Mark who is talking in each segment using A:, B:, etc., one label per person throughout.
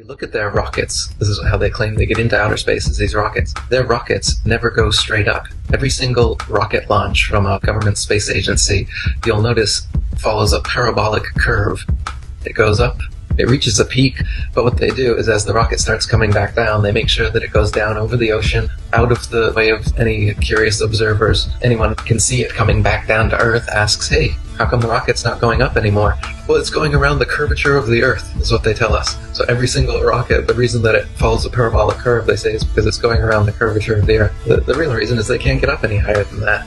A: We look at their rockets. This is how they claim they get into outer space, is these rockets. Their rockets never go straight up. Every single rocket launch from a government space agency, you'll notice, follows a parabolic curve. It goes up, it reaches a peak, but what they do is as the rocket starts coming back down, they make sure that it goes down over the ocean, out of the way of any curious observers. Anyone can see it coming back down to Earth, asks, hey, how come the rocket's not going up anymore? Well, it's going around the curvature of the Earth, is what they tell us. So every single rocket, the reason that it follows a parabolic curve, they say, is because it's going around the curvature of the Earth. The real reason is they can't get up any higher than that.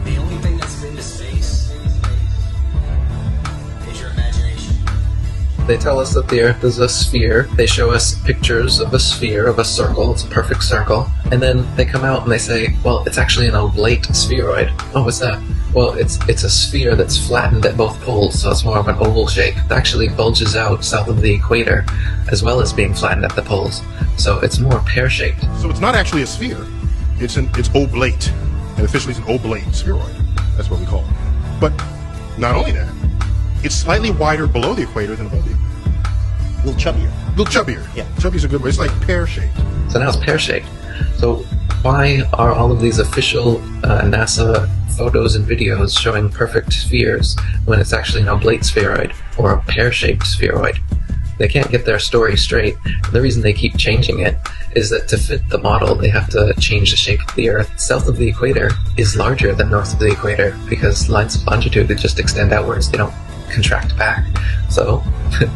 B: The only thing that's been to space is your imagination.
A: They tell us that the Earth is a sphere. They show us pictures of a sphere, of a circle. It's a perfect circle. And then they come out and they say, well, it's actually an oblate spheroid. Oh, what's that? Well, it's a sphere that's flattened at both poles, so it's more of an oval shape. It actually bulges out south of the equator, as well as being flattened at the poles. So it's more pear-shaped.
C: So it's not actually a sphere. It's oblate. And officially it's an oblate spheroid. That's what we call it. But not only that, it's slightly wider below the equator than above the equator.
D: A little chubbier.
C: A little chubbier.
D: Yeah.
C: Chubby's a good word. It's like pear-shaped.
A: So now it's pear-shaped. So why are all of these official NASA photos and videos showing perfect spheres when it's actually an oblate spheroid or a pear-shaped spheroid? They can't get their story straight. The reason they keep changing it is that to fit the model, they have to change the shape of the Earth. South of the equator is larger than north of the equator because lines of longitude that just extend outwards, they don't contract back. So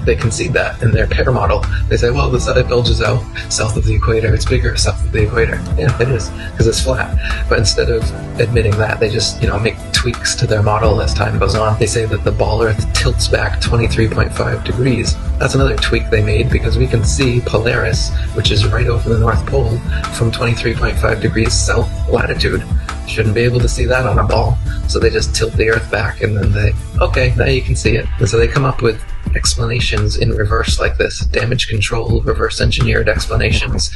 A: they concede that in their pear model. They say, well, the side bulges out south of the equator. It's bigger south of the equator. Yeah, it is, because it's flat. But instead of admitting that, they just, make tweaks to their model as time goes on. They say that the ball Earth tilts back 23.5 degrees. That's another tweak they made because we can see Polaris, which is right over the North Pole, from 23.5 degrees south latitude. Shouldn't be able to see that on a ball. So they just tilt the Earth back and then okay, now you can see it. And so they come up with explanations in reverse like this. Damage control, reverse engineered explanations.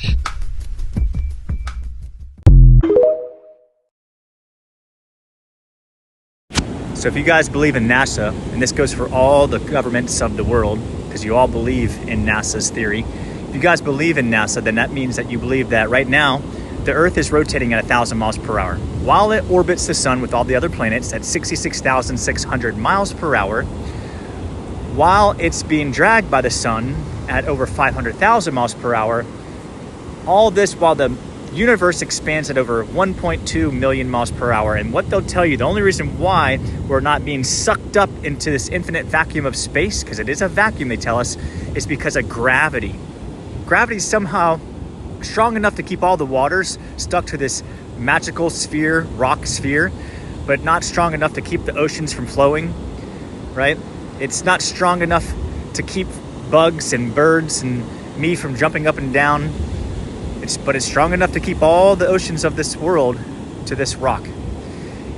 E: So if you guys believe in NASA, and this goes for all the governments of the world, because you all believe in NASA's theory, if you guys believe in NASA, then that means that you believe that right now, the Earth is rotating at 1,000 miles per hour. While it orbits the sun with all the other planets at 66,600 miles per hour, while it's being dragged by the sun at over 500,000 miles per hour, all this while the universe expands at over 1.2 million miles per hour. And what they'll tell you, the only reason why we're not being sucked up into this infinite vacuum of space, because it is a vacuum, they tell us, is because of gravity. Gravity is somehow strong enough to keep all the waters stuck to this magical sphere, rock sphere, but not strong enough to keep the oceans from flowing, right? It's not strong enough to keep bugs and birds and me from jumping up and down. But it's strong enough to keep all the oceans of this world to this rock.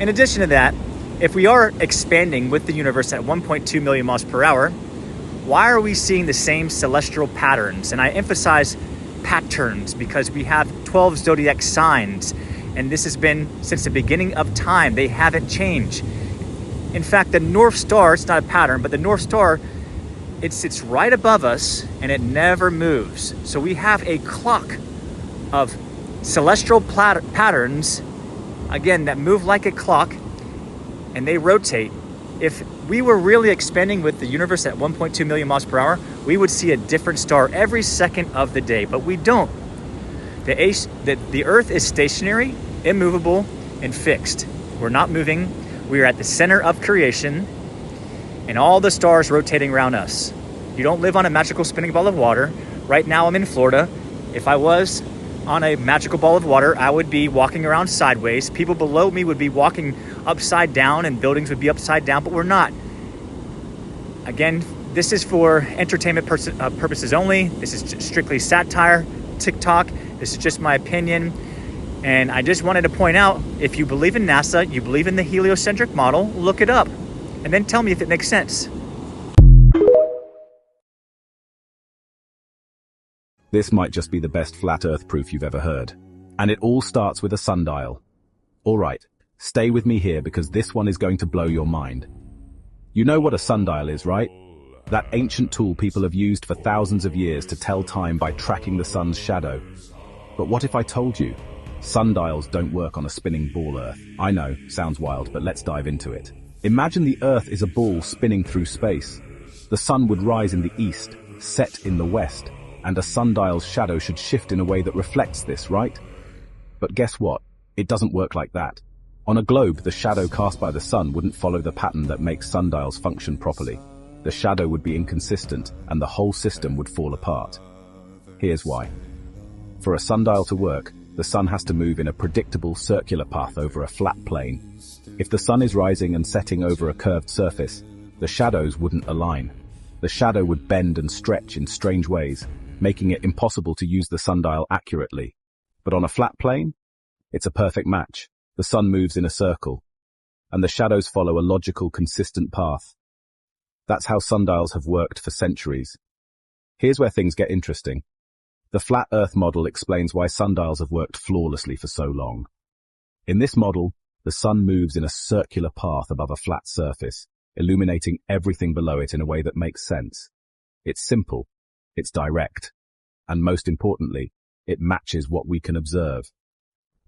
E: In addition to that, if we are expanding with the universe at 1.2 million miles per hour, why are we seeing the same celestial patterns? And I emphasize patterns because we have 12 zodiac signs, and this has been since the beginning of time. They haven't changed. In fact, the North Star, it's not a pattern, but the North Star, it sits right above us and it never moves. So we have a clock of celestial patterns, again, that move like a clock, and they rotate. If we were really expanding with the universe at 1.2 million miles per hour, we would see a different star every second of the day, but we don't. The Earth is stationary, immovable, and fixed. We're not moving. We are at the center of creation, and all the stars rotating around us. You don't live on a magical spinning ball of water. Right now I'm in Florida. If I was on a magical ball of water, I would be walking around sideways. People below me would be walking upside down and buildings would be upside down, but we're not. Again, this is for entertainment purposes only. This is strictly satire, TikTok. This is just my opinion. And I just wanted to point out, if you believe in NASA, you believe in the heliocentric model, look it up and then tell me if it makes sense.
F: This might just be the best flat earth proof you've ever heard. And it all starts with a sundial. Alright, stay with me here because this one is going to blow your mind. You know what a sundial is, right? That ancient tool people have used for thousands of years to tell time by tracking the sun's shadow. But what if I told you? Sundials don't work on a spinning ball Earth. I know, sounds wild, but let's dive into it. Imagine the Earth is a ball spinning through space. The sun would rise in the east, set in the west, and a sundial's shadow should shift in a way that reflects this, right? But guess what? It doesn't work like that. On a globe, the shadow cast by the sun wouldn't follow the pattern that makes sundials function properly. The shadow would be inconsistent, and the whole system would fall apart. Here's why. For a sundial to work, the sun has to move in a predictable circular path over a flat plane. If the sun is rising and setting over a curved surface, the shadows wouldn't align. The shadow would bend and stretch in strange ways, making it impossible to use the sundial accurately. But on a flat plane, it's a perfect match. The sun moves in a circle, and the shadows follow a logical, consistent path. That's how sundials have worked for centuries. Here's where things get interesting. The flat Earth model explains why sundials have worked flawlessly for so long. In this model, the sun moves in a circular path above a flat surface, illuminating everything below it in a way that makes sense. It's simple, it's direct, and most importantly, it matches what we can observe.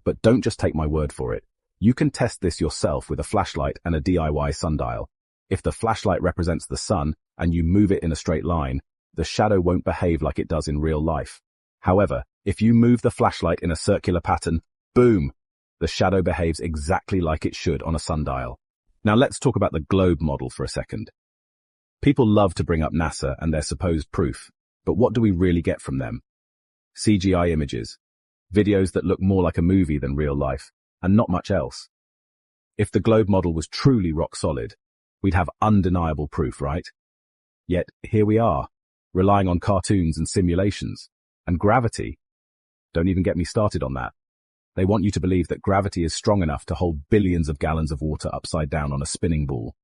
F: But don't just take my word for it. You can test this yourself with a flashlight and a DIY sundial. If the flashlight represents the sun and you move it in a straight line, the shadow won't behave like it does in real life. However, if you move the flashlight in a circular pattern, boom, the shadow behaves exactly like it should on a sundial. Now let's talk about the globe model for a second. People love to bring up NASA and their supposed proof, but what do we really get from them? CGI images, videos that look more like a movie than real life, and not much else. If the globe model was truly rock solid, we'd have undeniable proof, right? Yet here we are, relying on cartoons and simulations. And gravity, don't even get me started on that. They want you to believe that gravity is strong enough to hold billions of gallons of water upside down on a spinning ball.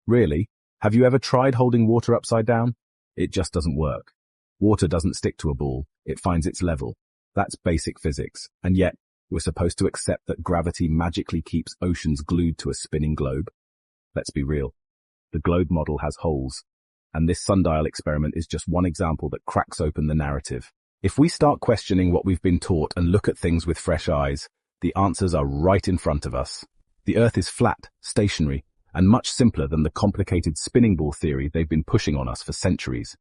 F: Really? Have you ever tried holding water upside down? It just doesn't work. Water doesn't stick to a ball, it finds its level. That's basic physics, and yet we're supposed to accept that gravity magically keeps oceans glued to a spinning globe? Let's be real. The globe model has holes, and this sundial experiment is just one example that cracks open the narrative. If we start questioning what we've been taught and look at things with fresh eyes, the answers are right in front of us. The Earth is flat, stationary, and much simpler than the complicated spinning ball theory they've been pushing on us for centuries.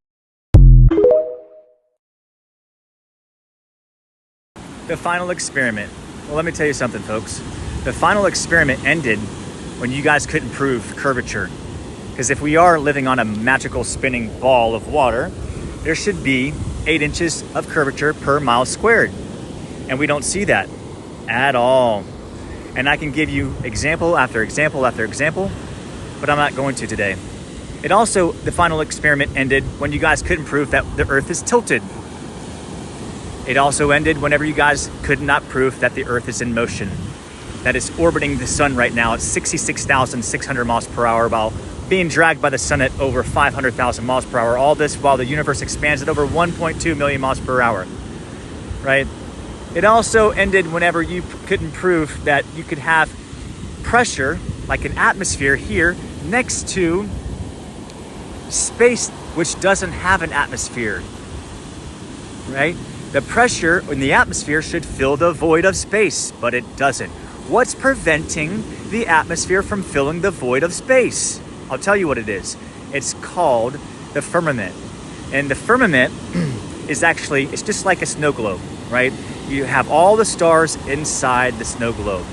E: The final experiment. Well, let me tell you something, folks. The final experiment ended when you guys couldn't prove curvature. Because if we are living on a magical spinning ball of water, there should be 8 inches of curvature per mile squared. And we don't see that at all. And I can give you example after example after example, but I'm not going to today. It also, the final experiment ended when you guys couldn't prove that the Earth is tilted. It also ended whenever you guys could not prove that the Earth is in motion, that it's orbiting the sun right now at 66,600 miles per hour while being dragged by the sun at over 500,000 miles per hour. All this while the universe expands at over 1.2 million miles per hour, right? It also ended whenever you couldn't prove that you could have pressure, like an atmosphere here, next to space, which doesn't have an atmosphere, right? The pressure in the atmosphere should fill the void of space, but it doesn't. What's preventing the atmosphere from filling the void of space? I'll tell you what it is. It's called the firmament. And the firmament is actually, it's just like a snow globe, right? You have all the stars inside the snow globe.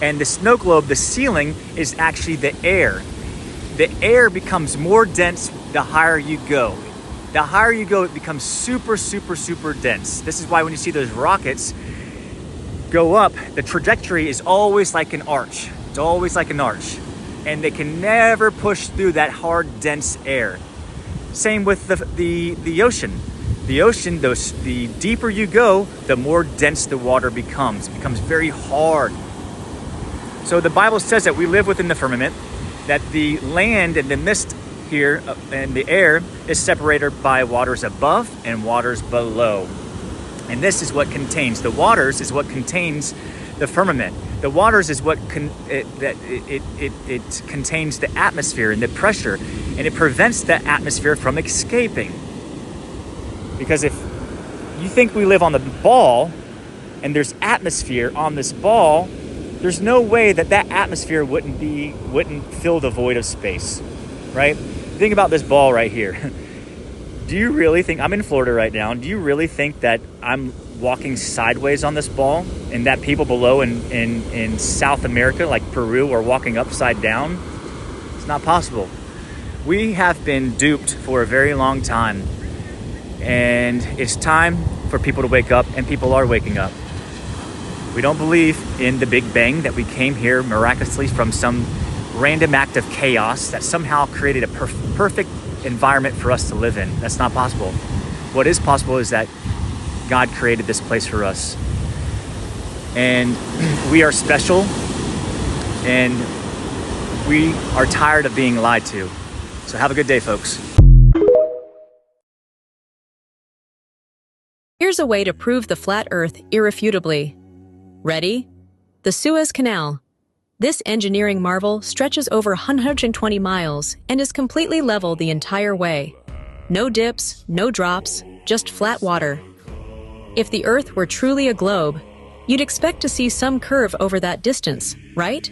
E: And the snow globe, the ceiling is actually the air. The air becomes more dense the higher you go. The higher you go, it becomes super, super, super dense. This is why when you see those rockets go up, the trajectory is always like an arch. It's always like an arch. And they can never push through that hard, dense air. Same with the ocean. The ocean, the deeper you go, the more dense the water becomes. It becomes very hard. So the Bible says that we live within the firmament, that the land and the mist here and the air is separated by waters above and waters below. And this is what contains, the waters is what contains the firmament. The waters is what it contains the atmosphere and the pressure, and it prevents the atmosphere from escaping. Because if you think we live on the ball and there's atmosphere on this ball, there's no way that atmosphere wouldn't fill the void of space, right? Think about this ball right here. Do you really think, I'm in Florida right now, do you really think that I'm walking sideways on this ball and that people below in South America, like Peru, are walking upside down? It's not possible. We have been duped for a very long time, and it's time for people to wake up, and people are waking up. We don't believe in the Big Bang, that we came here miraculously from some random act of chaos that somehow created a perfect environment for us to live in. That's not possible. What is possible is that God created this place for us. And we are special, and we are tired of being lied to. So have a good day, folks.
D: Here's a way to prove the flat Earth irrefutably. Ready? The Suez Canal. This engineering marvel stretches over 120 miles and is completely level the entire way. No dips, no drops, just flat water. If the Earth were truly a globe, you'd expect to see some curve over that distance, right?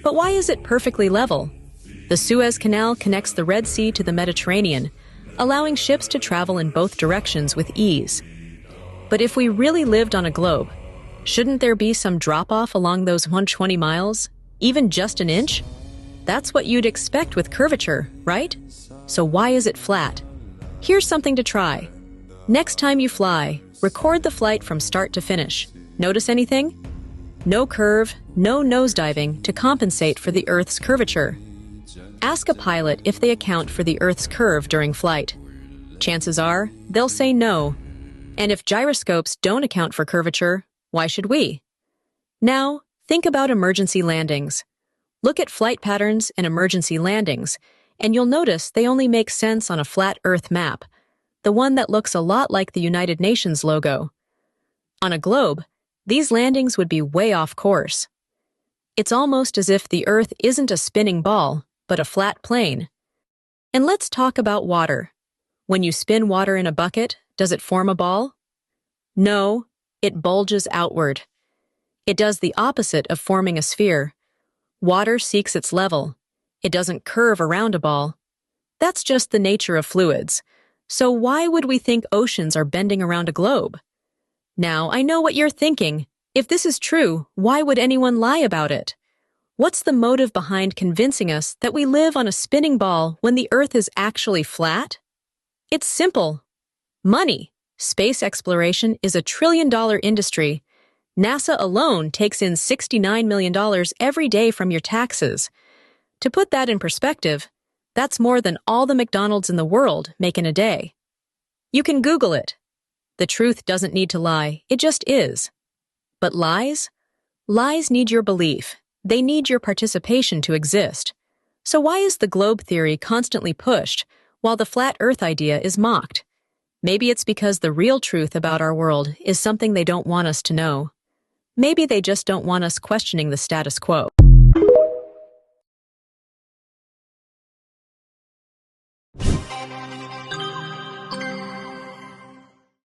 D: But why is it perfectly level? The Suez Canal connects the Red Sea to the Mediterranean, allowing ships to travel in both directions with ease. But if we really lived on a globe, shouldn't there be some drop-off along those 120 miles, even just an inch? That's what you'd expect with curvature, right? So why is it flat? Here's something to try. Next time you fly, record the flight from start to finish. Notice anything? No curve, no nosediving to compensate for the Earth's curvature. Ask a pilot if they account for the Earth's curve during flight. Chances are, they'll say no. And if gyroscopes don't account for curvature, why should we? Now, think about emergency landings. Look at flight patterns and emergency landings, and you'll notice they only make sense on a flat Earth map, the one that looks a lot like the United Nations logo. On a globe, these landings would be way off course. It's almost as if the Earth isn't a spinning ball, but a flat plane. And let's talk about water. When you spin water in a bucket, does it form a ball? No, it bulges outward. It does the opposite of forming a sphere. Water seeks its level. It doesn't curve around a ball. That's just the nature of fluids. So why would we think oceans are bending around a globe? Now, I know what you're thinking. If this is true, why would anyone lie about it? What's the motive behind convincing us that we live on a spinning ball when the Earth is actually flat? It's simple. Money. Space exploration is a $1 trillion industry. NASA alone takes in $69 million every day from your taxes. To put that in perspective, that's more than all the McDonald's in the world make in a day. You can Google it. The truth doesn't need to lie, it just is. But lies? Lies need your belief. They need your participation to exist. So why is the globe theory constantly pushed, while the flat Earth idea is mocked? Maybe it's because the real truth about our world is something they don't want us to know. Maybe they just don't want us questioning the status quo.